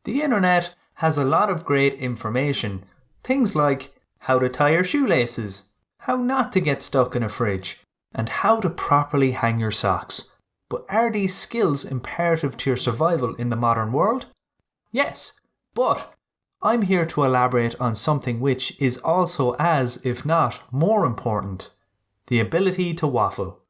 The internet has a lot of great information. Things like how to tie your shoelaces, how not to get stuck in a fridge, and how to properly hang your socks. But are these skills imperative to your survival in the modern world? Yes, but I'm here to elaborate on something which is also as, if not more important. The ability to waffle.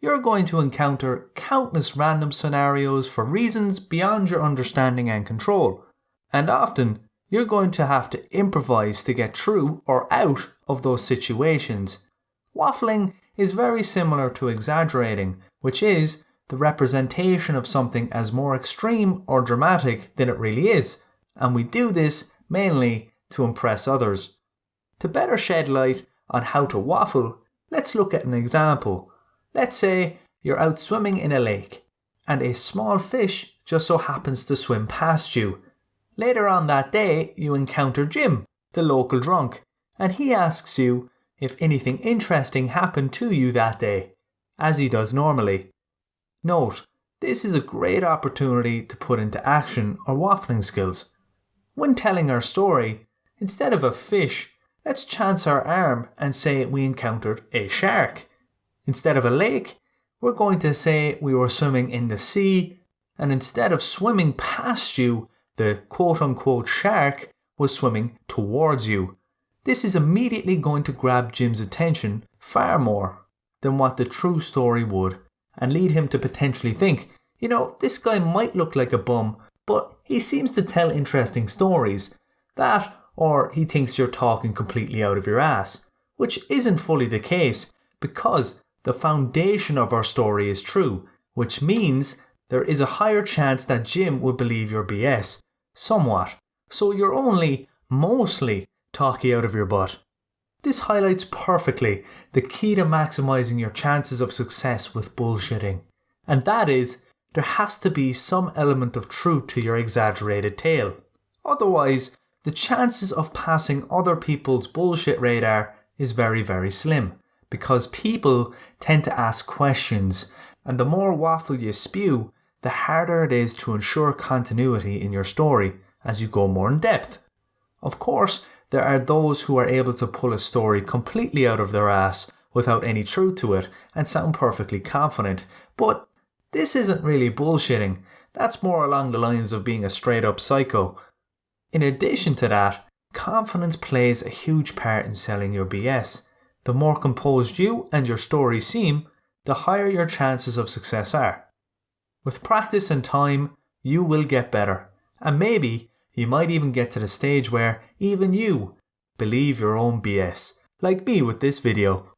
You're going to encounter countless random scenarios for reasons beyond your understanding and control. And often, you're going to have to improvise to get through or out of those situations. Waffling is very similar to exaggerating, which is the representation of something as more extreme or dramatic than it really is, and we do this mainly to impress others. To better shed light on how to waffle, let's look at an example. Let's say you're out swimming in a lake, and a small fish just so happens to swim past you. Later on that day, you encounter Jim, the local drunk, and he asks you if anything interesting happened to you that day, as he does normally. Note, this is a great opportunity to put into action our waffling skills. When telling our story, instead of a fish, let's chance our arm and say we encountered a shark. Instead of a lake, we're going to say we were swimming in the sea, and instead of swimming past you, the quote-unquote shark was swimming towards you. This is immediately going to grab Jim's attention far more than what the true story would, and lead him to potentially think, this guy might look like a bum, but he seems to tell interesting stories. That, or he thinks you're talking completely out of your ass, which isn't fully the case, because the foundation of our story is true, which means there is a higher chance that Jim would believe your BS. Somewhat. So you're only, mostly, talking out of your butt. This highlights perfectly the key to maximising your chances of success with bullshitting. And that is, there has to be some element of truth to your exaggerated tale. Otherwise, the chances of passing other people's bullshit radar is very, very slim. Because people tend to ask questions, and the more waffle you spew, the harder it is to ensure continuity in your story as you go more in depth. Of course, there are those who are able to pull a story completely out of their ass without any truth to it and sound perfectly confident, but this isn't really bullshitting. That's more along the lines of being a straight up psycho. In addition to that, confidence plays a huge part in selling your BS. The more composed you and your story seem, the higher your chances of success are. With practice and time, you will get better, and maybe you might even get to the stage where even you believe your own BS, like me with this video.